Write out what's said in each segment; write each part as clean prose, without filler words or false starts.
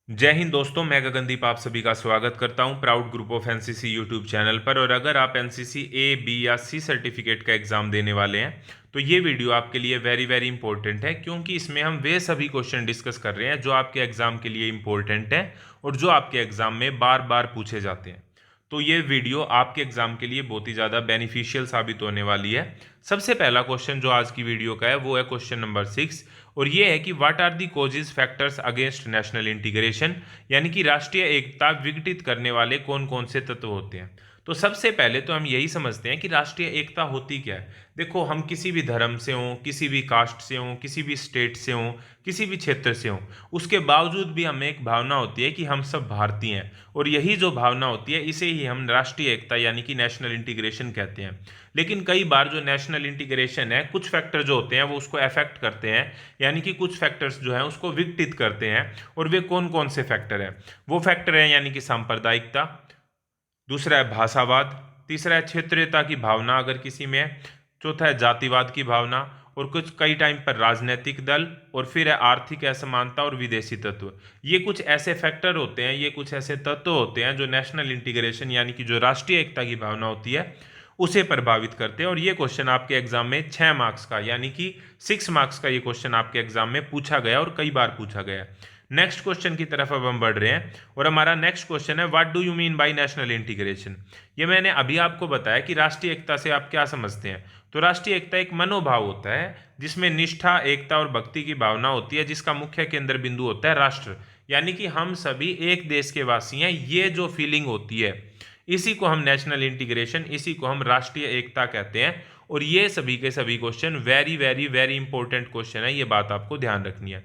जय हिंद दोस्तों, मैं गगनदीप आप सभी का स्वागत करता हूं proud group of NCC YouTube channel पर। और अगर आप एनसीसी ए बी या सी सर्टिफिकेट का एग्जाम देने वाले हैं तो ये वीडियो आपके लिए वेरी वेरी इंपॉर्टेंट है, क्योंकि इसमें हम वे सभी क्वेश्चन डिस्कस कर रहे हैं जो आपके एग्जाम के लिए इंपॉर्टेंट हैं और जो आपके एग्जाम में बार बार पूछे जाते हैं। तो ये वीडियो आपके एग्जाम के लिए बहुत ही ज़्यादा बेनिफिशियल साबित होने वाली है। सबसे पहला क्वेश्चन जो आज की वीडियो का है वो है क्वेश्चन नंबर 6, और ये है कि what are the causes factors against national integration, यानी कि राष्ट्रीय एकता विघटित करने वाले कौन कौन से तत्व होते हैं। तो सबसे पहले तो हम यही समझते हैं कि राष्ट्रीय एकता होती क्या है। देखो, हम किसी भी धर्म से हों, किसी भी कास्ट से हों, किसी भी स्टेट से हों, किसी भी क्षेत्र से हों, उसके बावजूद भी हमें एक भावना होती है कि हम सब भारतीय हैं, और यही जो भावना होती है इसे ही हम राष्ट्रीय एकता यानी कि नेशनल इंटीग्रेशन कहते हैं। लेकिन कई बार जो नेशनल इंटीग्रेशन है, कुछ फैक्टर जो होते हैं वो उसको अफेक्ट करते हैं, यानी कि कुछ फैक्टर्स जो हैं उसको विघटित करते हैं। और वे कौन कौन से फैक्टर हैं? वो फैक्टर हैं यानी कि सांप्रदायिकता, दूसरा है भाषावाद, तीसरा है क्षेत्रीयता की भावना अगर किसी में है, चौथा है जातिवाद की भावना, और कुछ कई टाइम पर राजनीतिक दल, और फिर है आर्थिक असमानता और विदेशी तत्व। ये कुछ ऐसे फैक्टर होते हैं, ये कुछ ऐसे तत्व होते हैं जो नेशनल इंटीग्रेशन यानी कि जो राष्ट्रीय एकता की भावना होती है उसे प्रभावित करते हैं। और ये क्वेश्चन आपके एग्जाम में 6 मार्क्स का यानी कि 6 मार्क्स का ये क्वेश्चन आपके एग्जाम में पूछा गया और कई बार पूछा गया। नेक्स्ट क्वेश्चन की तरफ अब हम बढ़ रहे हैं, और हमारा नेक्स्ट क्वेश्चन है what do you mean by national integration. ये मैंने अभी आपको बताया कि राष्ट्रीय एकता से आप क्या समझते हैं। तो राष्ट्रीय एकता एक मनोभाव होता है जिसमें निष्ठा, एकता और भक्ति की भावना होती है, जिसका मुख्य केंद्र बिंदु होता है राष्ट्र, यानी कि हम सभी एक देश के वासी हैं। ये जो फीलिंग होती है इसी को हम नेशनल इंटीग्रेशन, इसी को हम राष्ट्रीय एकता कहते हैं। और ये सभी के सभी question very very very important question है, ये बात आपको ध्यान रखनी है।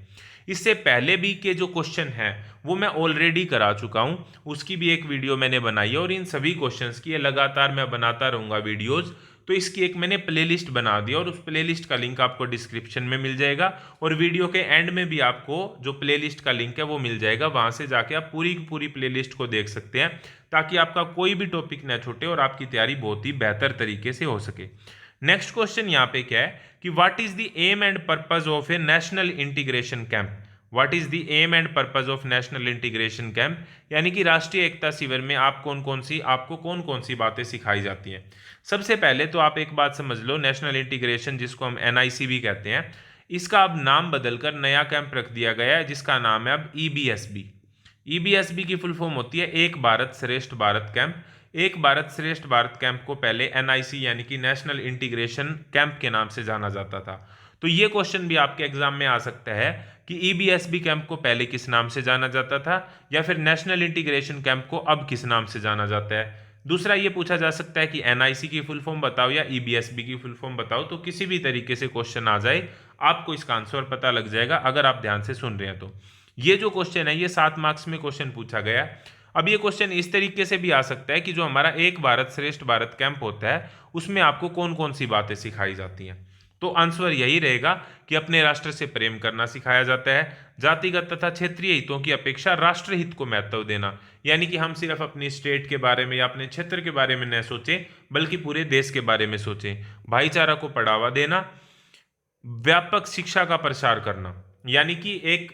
इससे पहले भी के जो क्वेश्चन हैं वो मैं ऑलरेडी करा चुका हूं, उसकी भी एक वीडियो मैंने बनाई है, और इन सभी क्वेश्चंस की लगातार मैं बनाता रहूंगा वीडियोज। तो इसकी एक मैंने प्लेलिस्ट बना दी, और उस प्लेलिस्ट का लिंक आपको डिस्क्रिप्शन में मिल जाएगा, और वीडियो के एंड में भी आपको जो प्लेलिस्ट का लिंक है वो मिल जाएगा। वहां से जाके आप पूरी की पूरी प्लेलिस्ट को देख सकते हैं, ताकि आपका कोई भी टॉपिक न छूटे और आपकी तैयारी बहुत ही बेहतर तरीके से हो सके। नेक्स्ट क्वेश्चन यहाँ पे क्या है कि what is the aim and purpose of a national integration camp. What is the aim and purpose of national integration camp, यानी कि राष्ट्रीय एकता शिविर में आपको कौन कौन सी बातें सिखाई जाती हैं। सबसे पहले तो आप एक बात समझ लो, नेशनल इंटीग्रेशन जिसको हम एनआईसी भी कहते हैं, इसका अब नाम बदलकर नया कैंप रख दिया गया है जिसका नाम है अब ईबीएसबी। ईबीएसबी की फुल फॉर्म होती है एक भारत श्रेष्ठ भारत कैंप। एक भारत श्रेष्ठ भारत कैंप को पहले एनआईसी यानी कि नेशनल इंटीग्रेशन कैंप के नाम से जाना जाता था। तो ये क्वेश्चन भी आपके एग्जाम में आ सकता है कि ईबीएसबी कैंप को पहले किस नाम से जाना जाता था, या फिर नेशनल इंटीग्रेशन कैंप को अब किस नाम से जाना जाता है। दूसरा ये पूछा जा सकता है कि एनआईसी की फुल फॉर्म बताओ या ईबीएसबी की फुल फॉर्म बताओ। तो किसी भी तरीके से क्वेश्चन आ जाए आपको इसका आंसर पता लग जाएगा अगर आप ध्यान से सुन रहे हैं तो। ये जो क्वेश्चन है ये 7 मार्क्स में क्वेश्चन पूछा गया। अब ये क्वेश्चन इस तरीके से भी आ सकता है कि जो हमारा एक भारत श्रेष्ठ भारत कैंप होता है उसमें आपको कौन कौन सी बातें सिखाई जाती हैं। तो आंसर यही रहेगा कि अपने राष्ट्र से प्रेम करना सिखाया जाता है, जातिगत तथा क्षेत्रीय हितों की अपेक्षा राष्ट्रहित को महत्व देना, यानी कि हम सिर्फ अपनी स्टेट के बारे में या अपने क्षेत्र के बारे में न सोचें बल्कि पूरे देश के बारे में सोचें। भाईचारा को बढ़ावा देना, व्यापक शिक्षा का प्रसार करना, यानी कि एक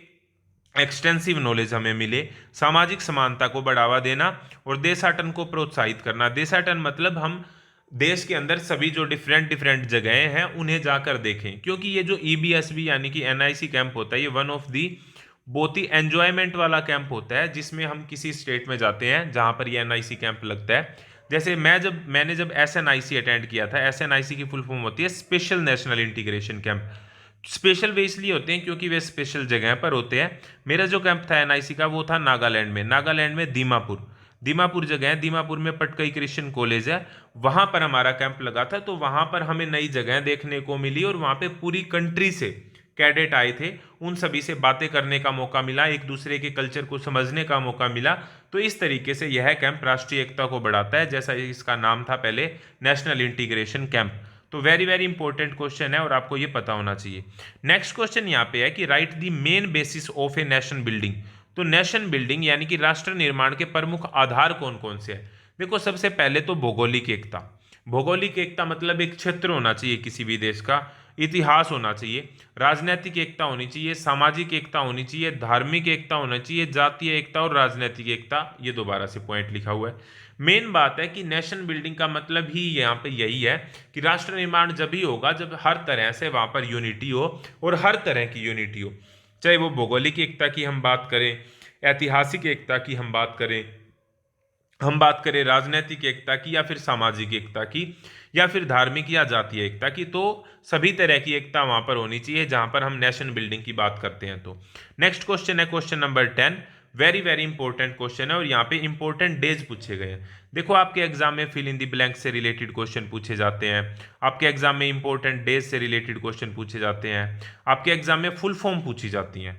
एक्सटेंसिव नॉलेज हमें मिले, सामाजिक समानता को बढ़ावा देना, और देशाटन को प्रोत्साहित करना। देशाटन मतलब हम देश के अंदर सभी जो डिफरेंट डिफरेंट जगहें हैं उन्हें जाकर देखें, क्योंकि ये जो ईबीएसबी यानी कि एनआईसी कैंप होता है ये वन ऑफ दी बहुत ही एंजॉयमेंट वाला कैंप होता है, जिसमें हम किसी स्टेट में जाते हैं जहां पर ये एनआईसी कैंप लगता है। जैसे मैंने जब एसएनआईसी अटेंड किया था, एसएनआईसी की फुल फॉर्म होती है special national integration camp. Special वे इसलिए होते हैं क्योंकि वे स्पेशल जगह पर होते हैं। मेरा जो कैंप था एनआईसी का वो था नागालैंड में दीमापुर जगह है, दीमापुर में पटकई क्रिश्चियन कॉलेज है, वहां पर हमारा कैंप लगा था। तो वहां पर हमें नई जगह देखने को मिली, और वहां पे पूरी कंट्री से कैडेट आए थे, उन सभी से बातें करने का मौका मिला, एक दूसरे के कल्चर को समझने का मौका मिला। तो इस तरीके से यह कैंप राष्ट्रीय एकता को बढ़ाता है, जैसा इसका नाम था पहले नेशनल इंटीग्रेशन कैंप। तो वेरी वेरी इंपॉर्टेंट क्वेश्चन है और आपको ये पता होना चाहिए। नेक्स्ट क्वेश्चन यहाँ पे है कि right the main basis of a nation building. तो नेशन बिल्डिंग यानी कि राष्ट्र निर्माण के प्रमुख आधार कौन कौन से हैं। देखो, सबसे पहले तो भौगोलिक एकता। भौगोलिक एकता मतलब एक क्षेत्र होना चाहिए किसी भी देश का। इतिहास होना चाहिए, राजनीतिक एकता होनी चाहिए, सामाजिक एकता होनी चाहिए, धार्मिक एकता होना चाहिए, जातीय एकता और राजनीतिक एकता। ये दोबारा से पॉइंट लिखा हुआ है। मेन बात है कि नेशन बिल्डिंग का मतलब ही यहाँ पे यही है कि राष्ट्र निर्माण जब ही होगा जब हर तरह से वहां पर यूनिटी हो, और हर तरह की यूनिटी हो, चाहे वो भौगोलिक एकता की हम बात करें, ऐतिहासिक एकता की हम बात करें राजनीतिक एकता की, या फिर सामाजिक एकता की, या फिर धार्मिक या जातीय एकता की। तो सभी तरह की एकता वहां पर होनी चाहिए जहां पर हम नेशन बिल्डिंग की बात करते हैं। तो नेक्स्ट क्वेश्चन है question number 10। Very very important question है और यहाँ पे इंपॉर्टेंट डेज पूछे गए हैं। देखो आपके एग्जाम में फिल इन द ब्लैंक से रिलेटेड क्वेश्चन पूछे जाते हैं, आपके एग्जाम में इंपॉर्टेंट डेज से रिलेटेड क्वेश्चन पूछे जाते हैं, आपके एग्जाम में फुल फॉर्म पूछी जाती हैं।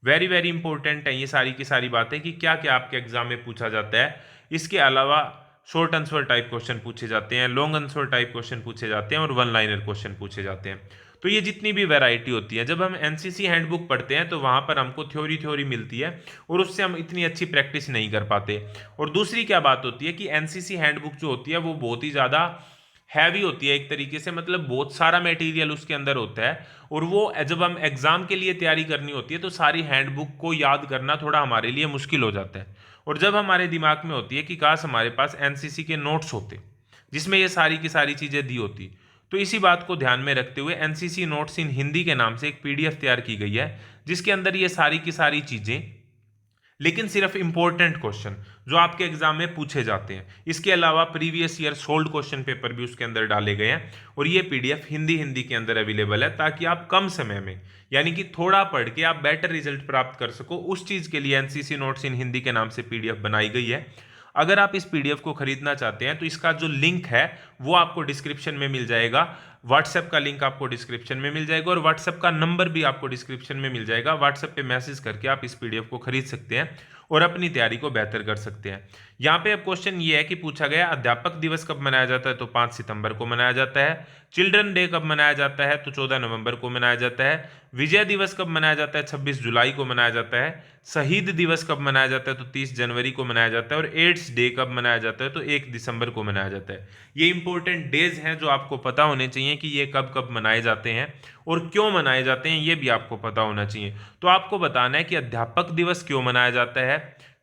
वेरी वेरी इंपॉर्टेंट है ये सारी की सारी बातें कि क्या क्या आपके एग्जाम में पूछा जाता है। इसके अलावा शॉर्ट आंसर टाइप क्वेश्चन पूछे जाते हैं, लॉन्ग आंसर टाइप क्वेश्चन पूछे जाते हैं और वन लाइनर क्वेश्चन पूछे जाते हैं। तो ये जितनी भी वैरायटी होती है, जब हम एनसीसी हैंडबुक पढ़ते हैं तो वहां पर हमको थ्योरी मिलती है और उससे हम इतनी अच्छी प्रैक्टिस नहीं कर पाते। और दूसरी क्या बात होती है कि एनसीसी हैंडबुक जो होती है वो बहुत ही ज़्यादा हैवी होती है एक तरीके से, मतलब बहुत सारा मटेरियल उसके अंदर होता है, और वो जब हम एग्जाम के लिए तैयारी करनी होती है तो सारी हैंडबुक को याद करना थोड़ा हमारे लिए मुश्किल हो जाता है। और जब हमारे दिमाग में होती है कि काश हमारे पास एनसीसी के नोट्स होते जिसमें ये सारी की सारी चीज़ें दी होती, तो इसी बात को ध्यान में रखते हुए एनसीसी नोट्स इन हिंदी के नाम से एक पीडीएफ तैयार की गई है जिसके अंदर ये सारी की सारी चीज़ें, लेकिन सिर्फ इंपॉर्टेंट क्वेश्चन जो आपके एग्जाम में पूछे जाते हैं, इसके अलावा previous year sold question paper भी उसके अंदर डाले गए हैं। और ये पीडीएफ हिंदी के अंदर अवेलेबल है ताकि आप कम समय में, यानी कि थोड़ा पढ़ के आप बेटर रिजल्ट प्राप्त कर सको, उस चीज के लिए एनसीसी नोट्स इन हिंदी के नाम से पीडीएफ बनाई गई है। अगर आप इस पीडीएफ को खरीदना चाहते हैं तो इसका जो लिंक है वो आपको डिस्क्रिप्शन में मिल जाएगा, व्हाट्सएप का लिंक आपको डिस्क्रिप्शन में मिल जाएगा और व्हाट्सएप का नंबर भी आपको डिस्क्रिप्शन में मिल जाएगा। व्हाट्सएप पे मैसेज करके आप इस पीडीएफ को खरीद सकते हैं और अपनी तैयारी को बेहतर कर सकते हैं। यहाँ पे अब क्वेश्चन ये है कि पूछा गया अध्यापक दिवस कब मनाया जाता है, तो 5 सितंबर को मनाया जाता है। चिल्ड्रन डे कब मनाया जाता है, तो 14 नवंबर को मनाया जाता है। विजय दिवस कब मनाया जाता है, 26 जुलाई को मनाया जाता है। शहीद दिवस कब मनाया जाता है, तो 30 जनवरी को मनाया जाता है। और एड्स डे कब मनाया जाता है, तो 1 दिसंबर को मनाया जाता है। ये इंपॉर्टेंट डेज हैं जो आपको पता होने चाहिए कि ये कब कब मनाए जाते हैं और क्यों मनाए जाते हैं, ये भी आपको पता होना चाहिए। तो आपको बताना है कि अध्यापक दिवस क्यों मनाया जाता है,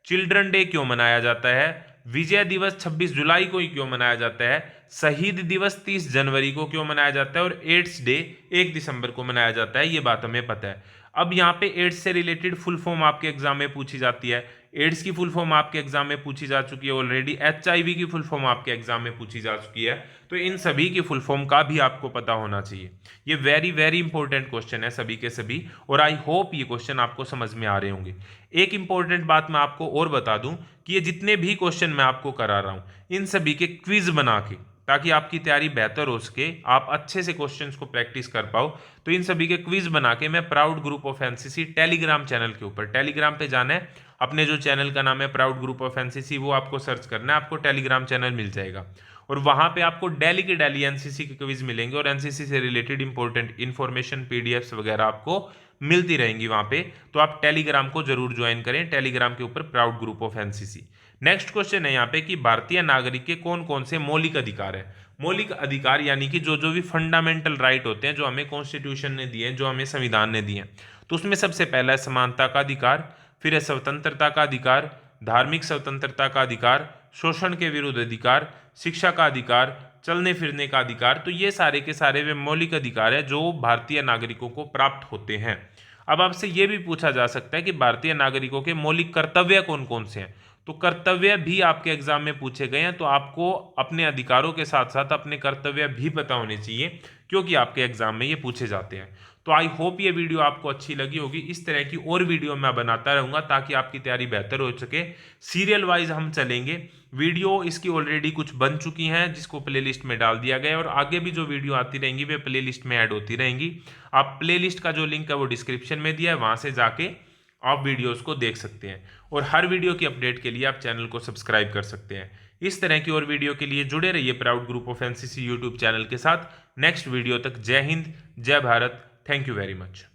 चिल्ड्रन डे क्यों मनाया जाता है, विजय दिवस 26 जुलाई को ही क्यों मनाया जाता है, शहीद दिवस 30 जनवरी को क्यों मनाया जाता है और एड्स डे 1 दिसंबर को मनाया जाता है, ये बात हमें पता है। अब यहाँ पे एड्स से रिलेटेड फुल फॉर्म आपके एग्जाम में पूछी जाती है। एड्स की फुल फॉर्म आपके एग्जाम में पूछी जा चुकी है ऑलरेडी। एचआईवी की फुल फॉर्म आपके एग्जाम में पूछी जा चुकी है। तो इन सभी की फुल फॉर्म का भी आपको पता होना चाहिए। ये वेरी वेरी इंपॉर्टेंट क्वेश्चन है सभी के सभी, और आई होप ये क्वेश्चन आपको समझ में आ रहे होंगे। एक इंपॉर्टेंट बात मैं आपको और बता दूं कि ये जितने भी क्वेश्चन मैं आपको करा रहा हूं इन सभी के क्विज बना के, ताकि आपकी तैयारी बेहतर हो सके, आप अच्छे से क्वेश्चंस को प्रैक्टिस कर पाओ, तो इन सभी के क्विज बना के मैं proud group of NCC Telegram channel के ऊपर, टेलीग्राम पे जाना है, अपने जो चैनल का नाम है प्राउड ग्रुप ऑफ एनसीसी, वो आपको सर्च करना है, आपको टेलीग्राम चैनल मिल जाएगा और वहां पे आपको डेली के डेली एनसीसी के क्विज मिलेंगे और एनसीसी से रिलेटेड इंपॉर्टेंट इन्फॉर्मेशन पीडीएफ्स वगैरह आपको मिलती रहेंगी वहां पे। तो आप टेलीग्राम को जरूर ज्वाइन करें, टेलीग्राम के ऊपर proud group of NCC. Next question है यहाँ पे कि भारतीय नागरिक के कौन कौन से मौलिक अधिकार है। मौलिक अधिकार यानी कि जो जो भी फंडामेंटल राइट होते हैं जो हमें कॉन्स्टिट्यूशन ने दिए हैं, जो हमें संविधान ने दिए हैं। तो उसमें सबसे पहला है समानता का अधिकार, फिर है स्वतंत्रता का अधिकार, धार्मिक स्वतंत्रता का अधिकार, शोषण के विरुद्ध अधिकार, शिक्षा का अधिकार, चलने फिरने का अधिकार। तो ये सारे के सारे वे मौलिक अधिकार है जो भारतीय नागरिकों को प्राप्त होते हैं। अब आपसे ये भी पूछा जा सकता है कि भारतीय नागरिकों के मौलिक कर्तव्य कौन कौन से हैं। तो कर्तव्य भी आपके एग्जाम में पूछे गए हैं, तो आपको अपने अधिकारों के साथ साथ अपने कर्तव्य भी पता होने चाहिए, क्योंकि आपके एग्जाम में ये पूछे जाते हैं। तो आई होप ये वीडियो आपको अच्छी लगी होगी। इस तरह की और वीडियो मैं बनाता रहूंगा ताकि आपकी तैयारी बेहतर हो सके। सीरियल वाइज हम चलेंगे, वीडियो इसकी ऑलरेडी कुछ बन चुकी हैं जिसको प्लेलिस्ट में डाल दिया गया है और आगे भी जो वीडियो आती रहेंगी वे प्लेलिस्ट में ऐड होती रहेंगी। आप प्लेलिस्ट का जो लिंक है वो डिस्क्रिप्शन में दिया है, वहां से जाके आप वीडियोस को देख सकते हैं और हर वीडियो की अपडेट के लिए आप चैनल को सब्सक्राइब कर सकते हैं। इस तरह की और वीडियो के लिए जुड़े रहिए proud group of NCC YouTube channel के साथ। नेक्स्ट वीडियो तक जय हिंद, जय Bharat. Thank you very much.